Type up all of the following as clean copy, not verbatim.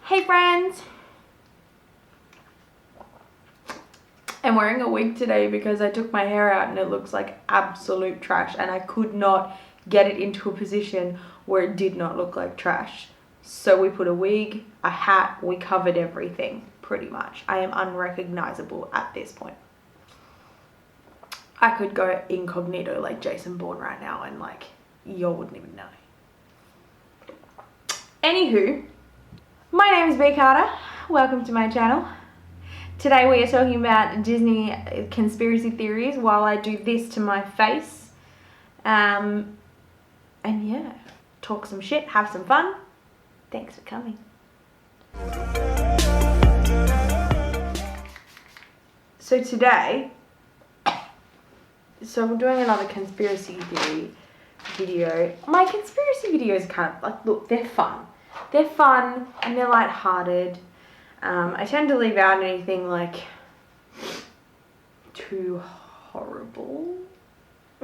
Hey friends! I'm wearing a wig today because I took my hair out and it looks like absolute trash and I could not get it into a position where it did not look like trash. So we put a wig, a hat, we covered everything pretty much. I am unrecognizable at this point. I could go incognito like Jason Bourne right now and like you wouldn't even know. Anywho, my name is B Carter. Welcome to my channel. Today we are talking about Disney conspiracy theories while I do this to my face. And yeah, talk some shit, have some fun. Thanks for coming. So today, I'm doing another conspiracy theory video. My conspiracy videos kind of like, look, they're fun. They're fun and they're lighthearted. I tend to leave out anything like too horrible,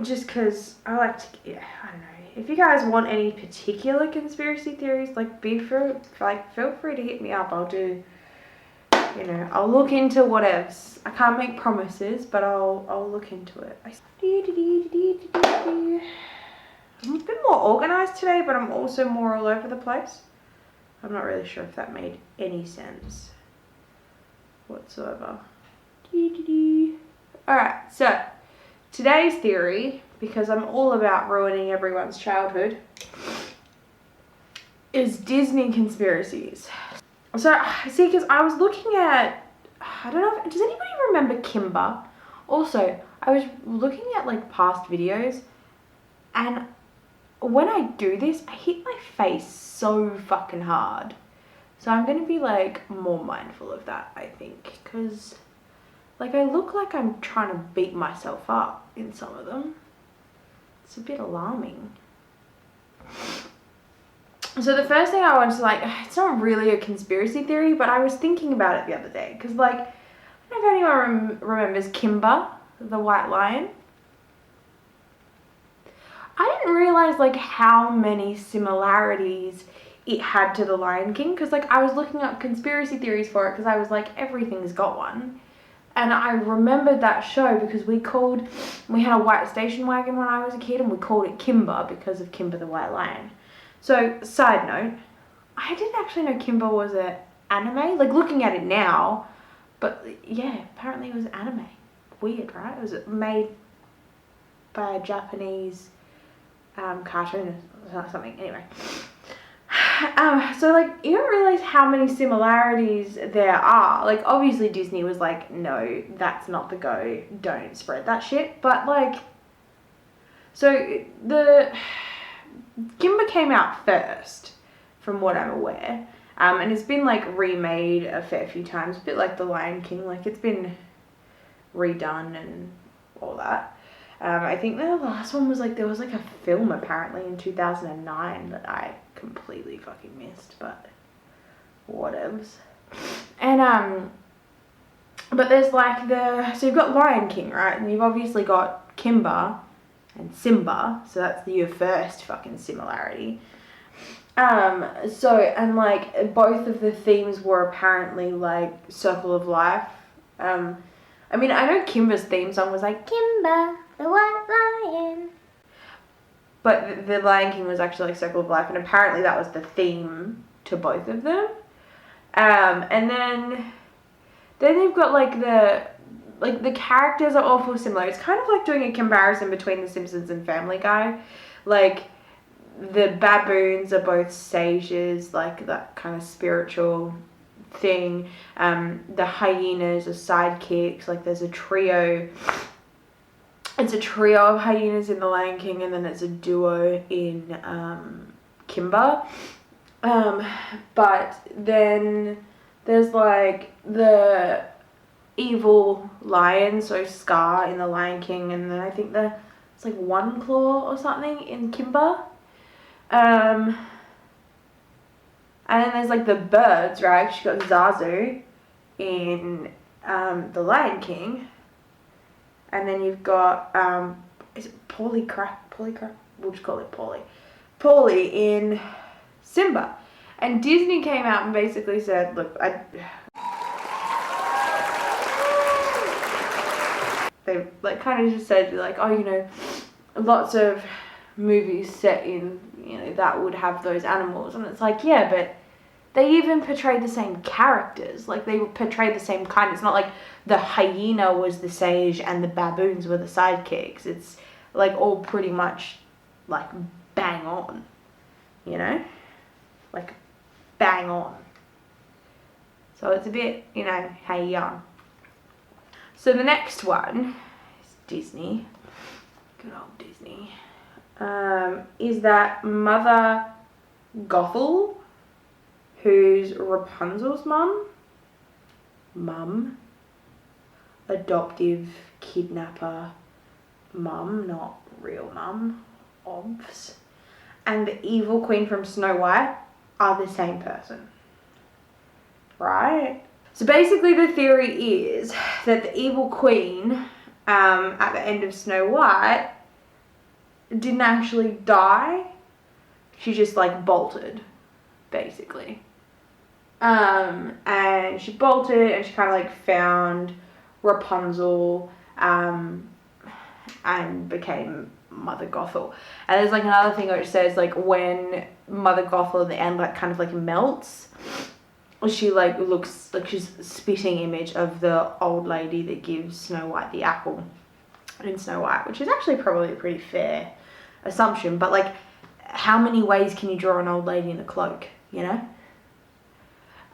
just because I like to, yeah, I don't know. If you guys want any particular conspiracy theories, like feel free to hit me up. I'll do, you know, I'll look into whatevs. I can't make promises, but I'll look into it. I'm a bit more organized today, but I'm also more all over the place. I'm not really sure if that made any sense whatsoever. Alright, so today's theory, because I'm all about ruining everyone's childhood, is Disney conspiracies. So, see, because I was looking at, I don't know, does anybody remember Kimber? Also, I was looking at like past videos, and when I do this, I hit my face so fucking hard. So I'm going to be like more mindful of that, I think, because like I look like I'm trying to beat myself up in some of them. It's a bit alarming. So the first thing I want to like, it's not really a conspiracy theory, but I was thinking about it the other day, because like, I don't know if anyone remembers Kimber, the white lion. I didn't realize like how many similarities it had to the Lion King, because like I was looking up conspiracy theories for it because I was like, everything's got one. And I remembered that show because we had a white station wagon when I was a kid and we called it Kimber because of Kimber the White Lion. So side note, I didn't actually know Kimber was an anime, like looking at it now, but yeah, apparently it was anime. Weird, right? It was made by a Japanese cartoon or something. Anyway, so like you don't realize how many similarities there are. Like obviously Disney was like, no, that's not the go, don't spread that shit. But like, so the Kimber came out first, from what I'm aware, and it's been like remade a fair few times, a bit like the Lion King. Like it's been redone and all that. I think the last one was like, there was like a film apparently in 2009 that I completely fucking missed, but whatevs. And but there's like so you've got Lion King, right? And you've obviously got Kimber and Simba, so that's your first fucking similarity. So, and like both of the themes were apparently like Circle of Life. I mean, I know Kimber's theme song was like, Kimber, the White Lion. But the Lion King was actually like Circle of Life, and apparently that was the theme to both of them. And then they've got like the characters are awful similar. It's kind of like doing a comparison between The Simpsons and Family Guy. Like, the baboons are both sages, like that kind of spiritual thing. The hyenas are sidekicks. Like there's a trio. It's a trio of hyenas in The Lion King, and then it's a duo in Kimber. But then there's like the evil lion, so Scar in The Lion King, and then I think it's like One Claw or something in Kimber. And then there's like the birds, right? She got Zazu in The Lion King. And then you've got, is it Paulie? We'll just call it Paulie. Paulie in Simba. And Disney came out and basically said, look, they like kind of just said like, oh, you know, lots of movies set in, you know, that would have those animals. And it's like, yeah, but they even portray the same characters. Like, they portray the same kind. It's not like the hyena was the sage and the baboons were the sidekicks. It's like all pretty much like bang on, you know, like bang on. So it's a bit, you know, hey young. So the next one is Disney. Good old Disney. Is that Mother Gothel, who's Rapunzel's mum, adoptive kidnapper mum, not real mum, obvs, and the evil queen from Snow White are the same person, right? So basically the theory is that the evil queen at the end of Snow White didn't actually die. She just like bolted, basically. And she bolted and she kind of like found Rapunzel and became Mother Gothel. And there's like another thing which says like when Mother Gothel in the end like kind of like melts, she like looks like she's a spitting image of the old lady that gives Snow White the apple in Snow White, which is actually probably a pretty fair assumption. But like, how many ways can you draw an old lady in a cloak, you know?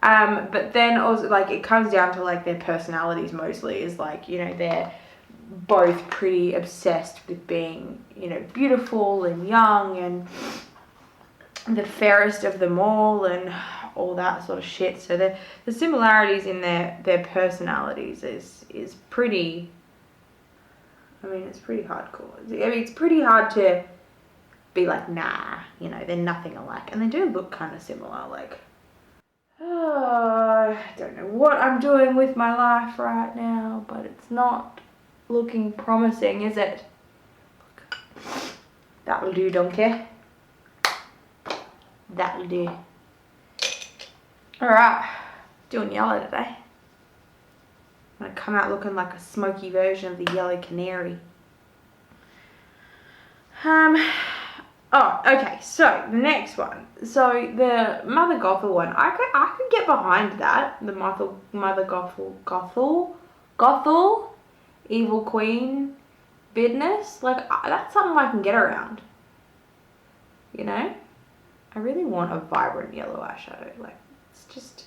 But then also like it comes down to like their personalities mostly, is like, you know, they're both pretty obsessed with being, you know, beautiful and young and the fairest of them all and all that sort of shit. So the similarities in their personalities is pretty, I mean, it's pretty hardcore. I mean, it's pretty hard to be like, nah, you know, they're nothing alike. And they do look kind of similar, like, oh, I don't know what I'm doing with my life right now, but it's not looking promising, is it? Look. That'll do, donkey. That'll do. Alright, doing yellow today. I'm gonna come out looking like a smoky version of the yellow canary. Oh, okay, so the next one. So the Mother Gothel one, I could get behind that. The Mother Gothel, evil queen, business. Like, that's something I can get around. You know? I really want a vibrant yellow eyeshadow. Like, it's just,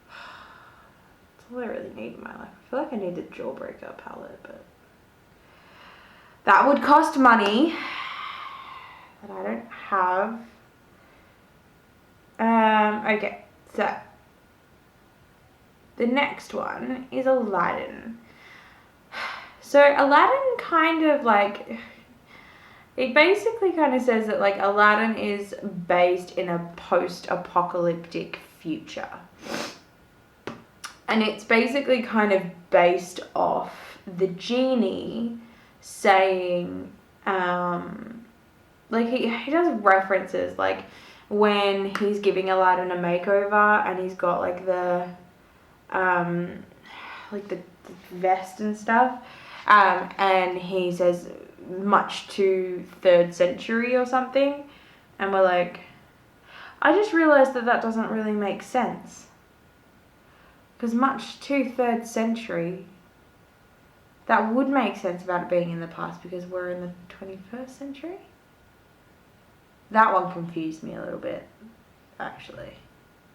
that's all I really need in my life. I feel like I need the Jawbreaker palette, but that would cost money that I don't have. Okay, so the next one is Aladdin. So Aladdin kind of like, it basically kind of says that like Aladdin is based in a post-apocalyptic future. And it's basically kind of based off the genie saying, like he does references like when he's giving Aladdin a makeover and he's got like the vest and stuff, and he says much to 3rd century or something, and we're like, I just realized that doesn't really make sense, because much to 3rd century, that would make sense about it being in the past because we're in the 21st century. That one confused me a little bit, actually.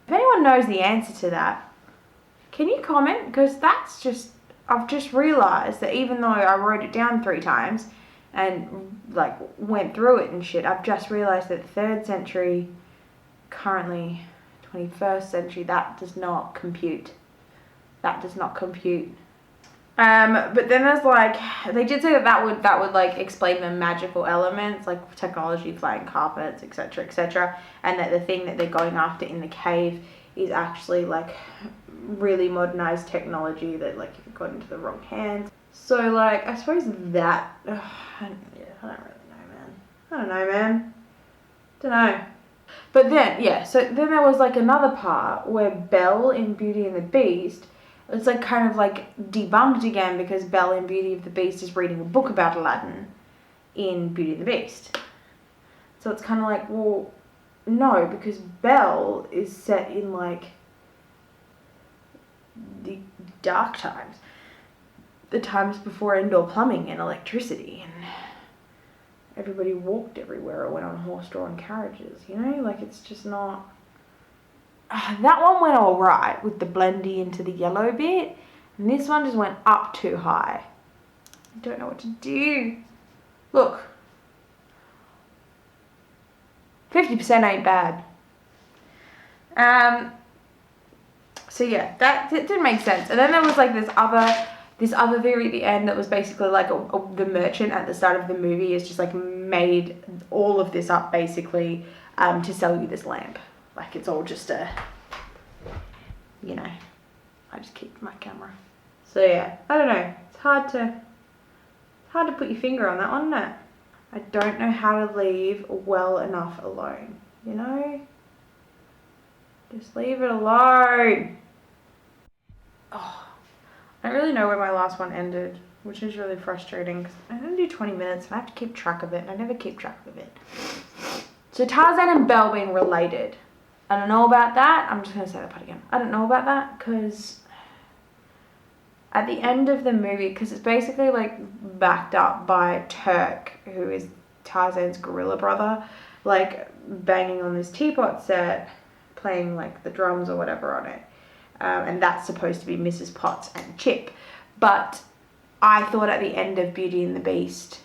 If anyone knows the answer to that, can you comment? Because that's just, I've just realised that even though I wrote it down 3 times and like went through it and shit, I've just realised that 3rd century, currently 21st century, that does not compute. That does not compute. But then there's like, they did say that would like explain the magical elements, like technology, flying carpets, etc., and that the thing that they're going after in the cave is actually like really modernized technology that like if it got into the wrong hands. So like, I suppose that, I don't really know, man. Don't know. But then, yeah, so then there was like another part where Belle in Beauty and the Beast, it's like kind of like debunked again because Belle in Beauty and the Beast is reading a book about Aladdin in Beauty and the Beast. So it's kind of like, well, no, because Belle is set in like the dark times, the times before indoor plumbing and electricity, and everybody walked everywhere or went on horse-drawn carriages, you know? Like, it's just not... that one went all right with the blendy into the yellow bit, and this one just went up too high. I don't know what to do. Look. 50% ain't bad. So yeah, that didn't make sense. And then there was like this other theory at the end that was basically like the merchant at the start of the movie is just like made all of this up basically to sell you this lamp. Like it's all just a, you know, I just kicked my camera. So yeah, I don't know. It's hard to put your finger on that one, isn't it? I don't know how to leave well enough alone, you know? Just leave it alone. Oh, I don't really know where my last one ended, which is really frustrating because I only do 20 minutes and I have to keep track of it and I never keep track of it. So Tarzan and Belle being related. I don't know about that. I'm just going to say that part again. I don't know about that because at the end of the movie, because it's basically like backed up by Turk, who is Tarzan's gorilla brother, like banging on this teapot set, playing like the drums or whatever on it. And that's supposed to be Mrs. Potts and Chip. But I thought at the end of Beauty and the Beast,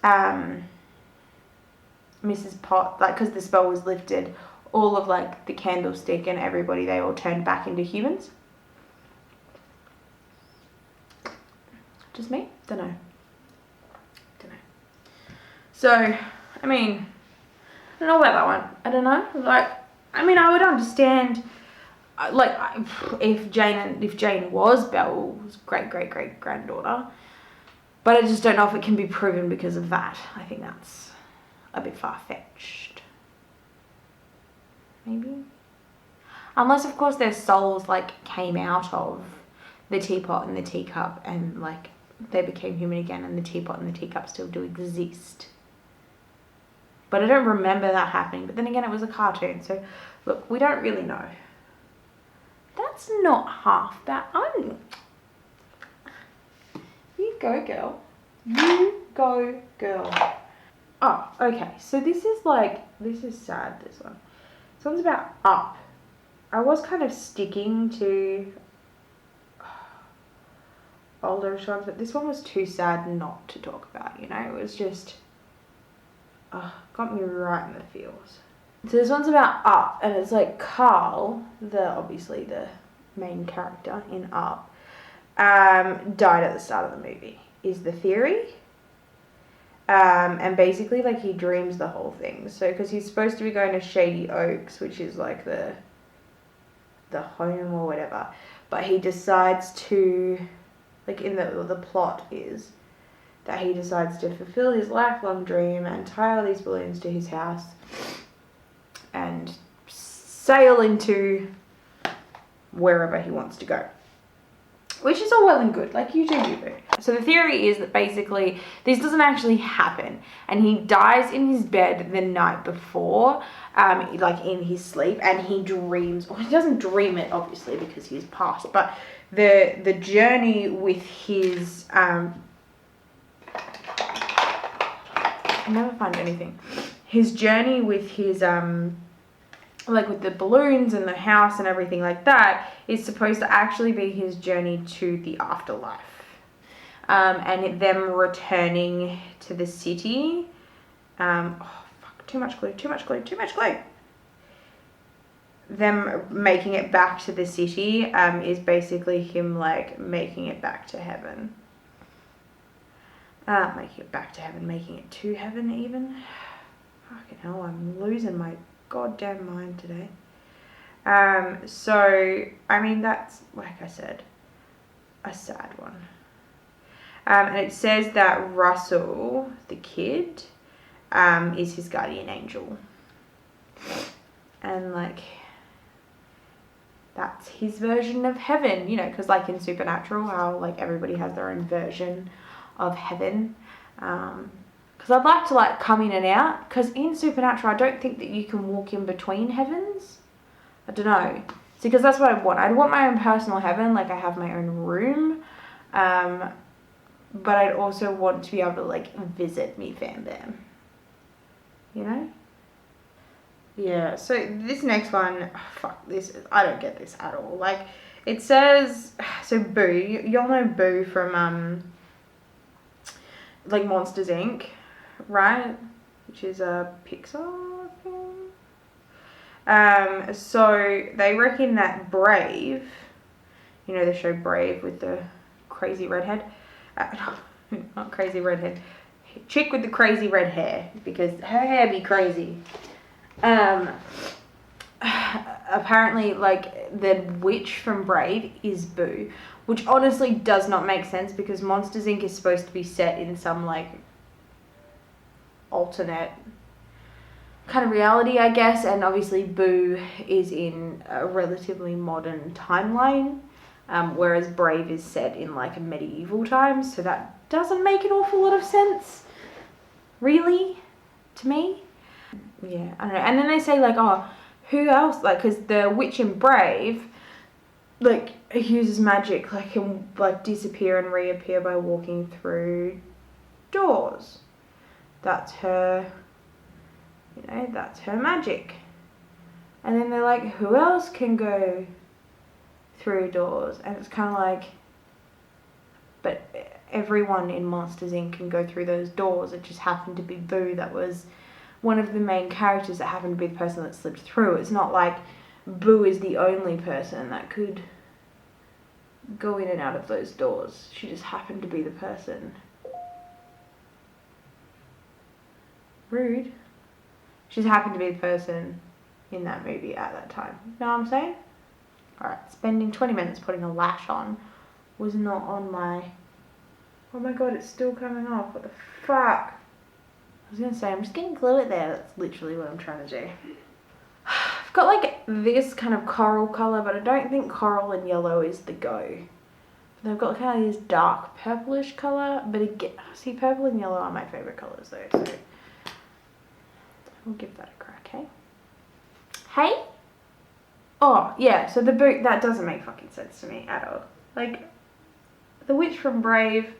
Mrs. Potts, like, because the spell was lifted, all of like the candlestick and everybody, they all turned back into humans. Just me? Don't know. So, I mean, I don't know about that one. I don't know. Like, I mean, I would understand, like, if Jane was Belle's great granddaughter, but I just don't know if it can be proven because of that. I think that's a bit far-fetched. Maybe? Unless, of course, their souls, like, came out of the teapot and the teacup and, like, they became human again and the teapot and the teacup still do exist. But I don't remember that happening. But then again, it was a cartoon. So, look, we don't really know. That's not half bad. You go, girl. You go, girl. Oh, okay. So this is sad, this one. This one's about Up. I was kind of sticking to older ones, but this one was too sad not to talk about, you know? It was just... got me right in the feels. So this one's about Up, and it's like Carl, obviously the main character in Up, died at the start of the movie, is the theory. And basically, like, he dreams the whole thing. So, because he's supposed to be going to Shady Oaks, which is like the home or whatever, but he decides to, like, in the plot is that he decides to fulfill his lifelong dream and tie all these balloons to his house and sail into wherever he wants to go. Which is all well and good, like you do you boo. So the theory is that basically this doesn't actually happen and he dies in his bed the night before, like in his sleep, and he dreams, well, he doesn't dream it obviously because he's passed, but the journey with his, I never find anything. His journey with his, like with the balloons and the house and everything like that, is supposed to actually be his journey to the afterlife. And them returning to the city. Too much glue. Them making it back to the city is basically him like making it back to heaven. Making it back to heaven, making it to heaven even. Fucking hell, I'm losing my goddamn mind today. So, I mean, that's, like I said, a sad one. And it says that Russell, the kid, is his guardian angel. And like, that's his version of heaven, you know, because like in Supernatural, how like everybody has their own version of heaven. Because I'd like to like come in and out, because in Supernatural I don't think that you can walk in between heavens. I don't know. See, because that's what I want. I'd want my own personal heaven, like I have my own room. But I'd also want to be able to like visit me fam bam. You know? Yeah, so this next one, fuck this, I don't get this at all. Like, it says, so Boo, y'all know Boo from, like, Monsters, Inc., right? Which is a Pixar film. So they reckon that Brave, you know the show Brave with the crazy redhead? Not crazy redhead. Chick with the crazy red hair, because her hair be crazy. Apparently, like, the witch from Brave is Boo, which honestly does not make sense, because Monsters Inc. is supposed to be set in some, like, alternate kind of reality, I guess, and obviously Boo is in a relatively modern timeline, whereas Brave is set in, like, a medieval times, so that doesn't make an awful lot of sense, really, to me. Yeah, I don't know. And then they say, like, oh, who else? Like, because the witch in Brave, like, uses magic, like, can, like, disappear and reappear by walking through doors. That's her, you know, that's her magic. And then they're like, who else can go through doors? And it's kind of like, but everyone in Monsters Inc. can go through those doors. It just happened to be Boo that was one of the main characters that happened to be the person that slipped through. It's not like Boo is the only person that could go in and out of those doors. She just happened to be the person. Rude. She just happened to be the person in that movie at that time. You know what I'm saying? Alright, spending 20 minutes putting a lash on was not on my... Oh my god, it's still coming off. What the fuck? I was going to say, I'm just going to glue it there. That's literally what I'm trying to do. I've got like this kind of coral colour, but I don't think coral and yellow is the go. They've got kind of this dark purplish colour, but again, see, purple and yellow are my favourite colours though, so we'll give that a crack, hey? Hey? Oh, yeah, so the boot, that doesn't make fucking sense to me at all. Like, the witch from Brave,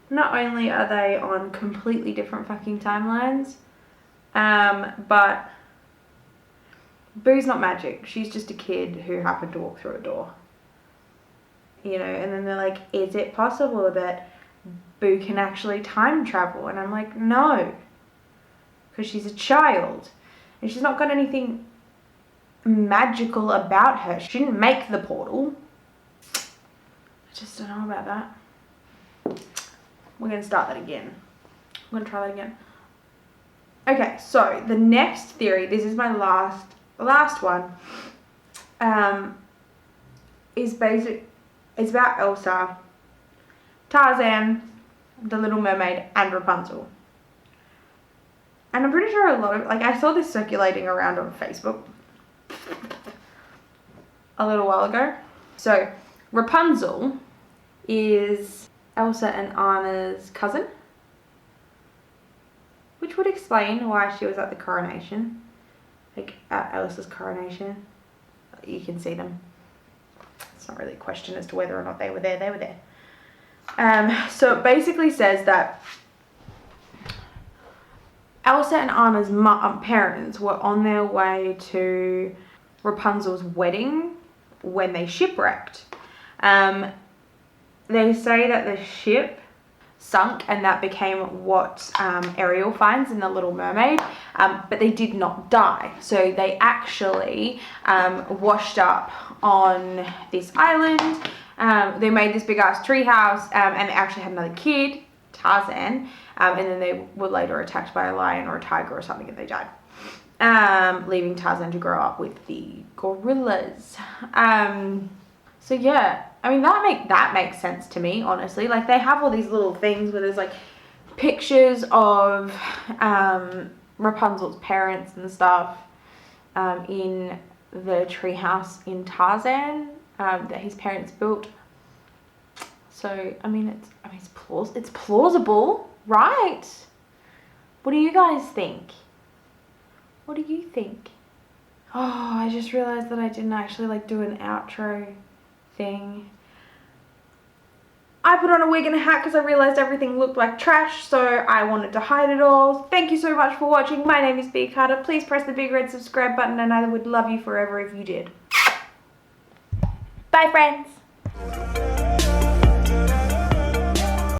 not only are they on completely different fucking timelines, but Boo's not magic. She's just a kid who happened to walk through a door. You know, and then they're like, is it possible that Boo can actually time travel? And I'm like, no. Because she's a child. And she's not got anything magical about her. She didn't make the portal. I just don't know about that. We're going to start that again. I'm going to try that again. Okay, so the next theory, this is my last one, is basic. It's about Elsa, Tarzan, the Little Mermaid, and Rapunzel. And I'm pretty sure a lot of, like, I saw this circulating around on Facebook a little while ago. So, Rapunzel is Elsa and Anna's cousin, which would explain why she was at the coronation, like at Elsa's coronation. You can see them. It's not really a question as to whether or not they were there. They were there. So it basically says that Elsa and Anna's parents were on their way to Rapunzel's wedding when they shipwrecked. They say that the ship sunk and that became what Ariel finds in The Little Mermaid, but they did not die. So they actually washed up on this island. They made this big ass tree house, and they actually had another kid, Tarzan, and then they were later attacked by a lion or a tiger or something and they died, leaving Tarzan to grow up with the gorillas. So yeah, I mean, that makes sense to me, honestly. Like, they have all these little things where there's like pictures of Rapunzel's parents and stuff in the treehouse in Tarzan that his parents built. So I mean, it's plausible, right? What do you guys think? What do you think? Oh, I just realized that I didn't actually like do an outro thing. I put on a wig and a hat because I realized everything looked like trash, so I wanted to hide it all. Thank you so much for watching. My name is B Carter. Please press the big red subscribe button and I would love you forever if you did. Bye, friends.